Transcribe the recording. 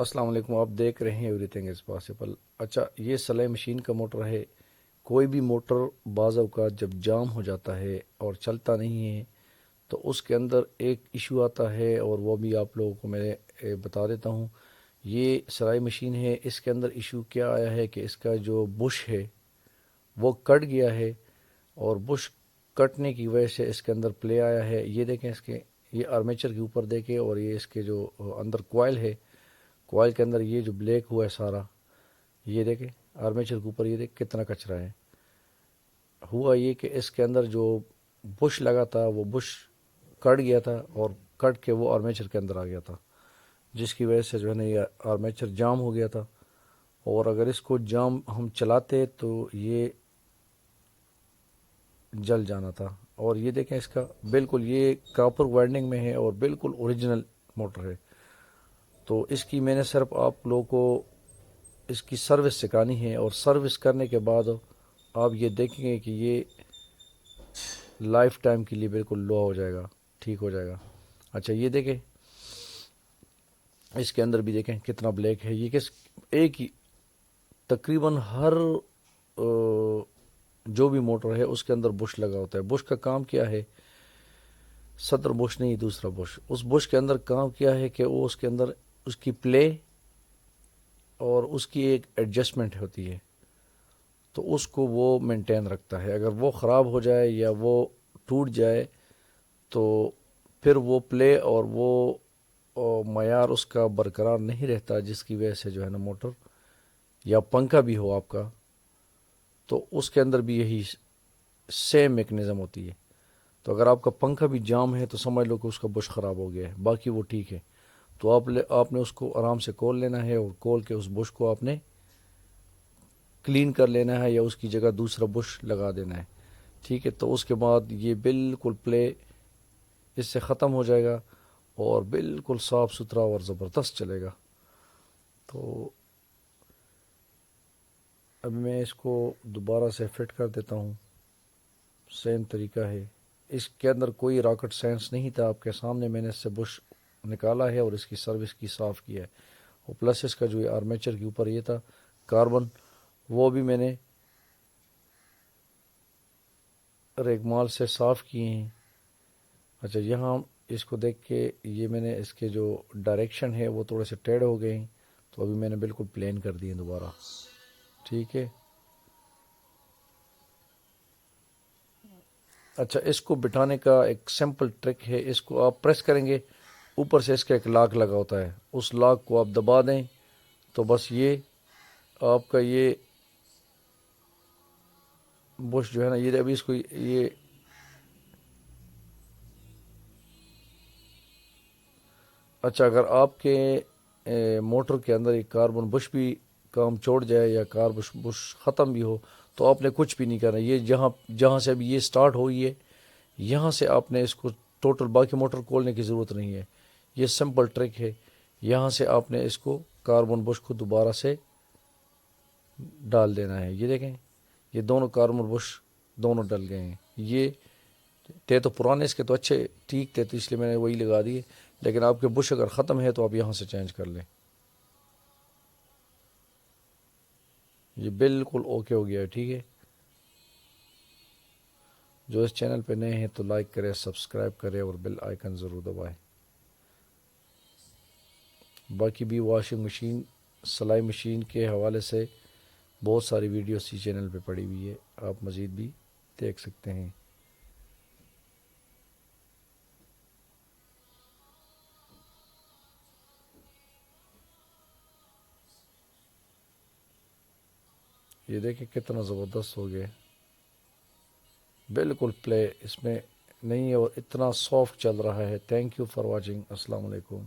السلام علیکم، آپ دیکھ رہے ہیں ایوری تھنگ از پاسبل۔ اچھا، یہ سلائی مشین کا موٹر ہے۔ کوئی بھی موٹر بعض اوقات جب جام ہو جاتا ہے اور چلتا نہیں ہے تو اس کے اندر ایک ایشو آتا ہے، اور وہ بھی آپ لوگوں کو میں بتا دیتا ہوں۔ یہ سلائی مشین ہے، اس کے اندر ایشو کیا آیا ہے کہ اس کا جو بش ہے وہ کٹ گیا ہے، اور بش کٹنے کی وجہ سے اس کے اندر پلے آیا ہے۔ یہ دیکھیں، اس کے یہ آرمیچر کے اوپر دیکھیں، اور یہ اس کے جو اندر کوائل ہے، کوائل کے اندر یہ جو بلیک ہوا ہے سارا، یہ دیکھیں آرمیچر کے اوپر، یہ دیکھ کتنا کچرا ہے۔ ہوا یہ کہ اس کے اندر جو بش لگا تھا وہ بش کٹ گیا تھا، اور کٹ کے وہ آرمیچر کے اندر آ گیا تھا، جس کی وجہ سے جو ہے نا یہ آرمیچر جام ہو گیا تھا۔ اور اگر اس کو جام ہم چلاتے تو یہ جل جانا تھا۔ اور یہ دیکھیں، اس کا بالکل یہ کاپر وائنڈنگ میں ہے اور بالکل اوریجنل موٹر ہے۔ تو اس کی میں نے صرف آپ لوگوں کو اس کی سروس سکھانی ہے، اور سروس کرنے کے بعد آپ یہ دیکھیں گے کہ یہ لائف ٹائم کے لیے بالکل لو ہو جائے گا، ٹھیک ہو جائے گا۔ اچھا، یہ دیکھیں اس کے اندر بھی دیکھیں کتنا بلیک ہے۔ یہ کس ایک ہی تقریباً ہر جو بھی موٹر ہے اس کے اندر بش لگا ہوتا ہے۔ بش کا کام کیا ہے؟ صدر بش نہیں، دوسرا بش۔ اس بش کے اندر کام کیا ہے کہ وہ اس کے اندر اس کی پلے اور اس کی ایک ایڈجسٹمنٹ ہوتی ہے، تو اس کو وہ مینٹین رکھتا ہے۔ اگر وہ خراب ہو جائے یا وہ ٹوٹ جائے تو پھر وہ پلے اور وہ معیار اس کا برقرار نہیں رہتا، جس کی وجہ سے جو ہے نا موٹر یا پنکھا بھی ہو آپ کا تو اس کے اندر بھی یہی سیم میکنزم ہوتی ہے۔ تو اگر آپ کا پنکھا بھی جام ہے تو سمجھ لو کہ اس کا بش خراب ہو گیا ہے، باقی وہ ٹھیک ہے۔ تو آپ نے اس کو آرام سے کھول لینا ہے، اور کھول کے اس بش کو آپ نے کلین کر لینا ہے، یا اس کی جگہ دوسرا بش لگا دینا ہے، ٹھیک ہے۔ تو اس کے بعد یہ بالکل پلے اس سے ختم ہو جائے گا، اور بالکل صاف ستھرا اور زبردست چلے گا۔ تو اب میں اس کو دوبارہ سے فٹ کر دیتا ہوں، سیم طریقہ ہے۔ اس کے اندر کوئی راکٹ سائنس نہیں تھا، آپ کے سامنے میں نے اس سے بش نکالا ہے اور اس کی سروس کی صاف کیا ہے۔ اور پلس اس کا جو آرمیچر کے اوپر یہ تھا کاربن، وہ بھی میں نے ریگمال سے صاف کیے ہیں۔ اچھا، یہاں اس کو دیکھ کے یہ میں نے اس کے جو ڈائریکشن ہے وہ تھوڑے سے ٹیڑھ ہو گئے ہیں، تو ابھی میں نے بالکل پلین کر دیے دوبارہ، ٹھیک ہے۔ اچھا، اس کو بٹھانے کا ایک سمپل ٹرک ہے، اس کو آپ پریس کریں گے، اوپر سے اس کا ایک لاک لگا ہوتا ہے، اس لاک کو آپ دبا دیں تو بس یہ آپ کا یہ بش جو ہے نا، یہ ابھی اس کو یہ اچھا، اگر آپ کے موٹر کے اندر ایک کاربن بش بھی کام چھوڑ جائے یا بش ختم بھی ہو تو آپ نے کچھ بھی نہیں کرنا۔ یہ جہاں سے ابھی یہ سٹارٹ ہوئی ہے، یہاں سے آپ نے اس کو ٹوٹل باقی موٹر کھولنے کی ضرورت نہیں ہے۔ یہ سمپل ٹرک ہے، یہاں سے آپ نے اس کو کاربن بش کو دوبارہ سے ڈال دینا ہے۔ یہ دیکھیں، یہ دونوں کاربن بش دونوں ڈل گئے ہیں۔ یہ تھے تو پرانے اس کے تو اچھے ٹھیک تھے، تو اس لیے میں نے وہی لگا دیے، لیکن آپ کے بش اگر ختم ہے تو آپ یہاں سے چینج کر لیں۔ یہ بالکل اوکے ہو گیا ہے، ٹھیک ہے۔ جو اس چینل پہ نئے ہیں تو لائک کرے، سبسکرائب کرے اور بیل آئیکن ضرور دبائے۔ باقی بھی واشنگ مشین، سلائی مشین کے حوالے سے بہت ساری ویڈیو اسی چینل پہ پڑی ہوئی ہے، آپ مزید بھی دیکھ سکتے ہیں۔ یہ دیکھیں کتنا زبردست ہو گیا، بالکل پلے اس میں نہیں ہے، اور اتنا سافٹ چل رہا ہے۔ تھینک یو فار واچنگ، السلام علیکم۔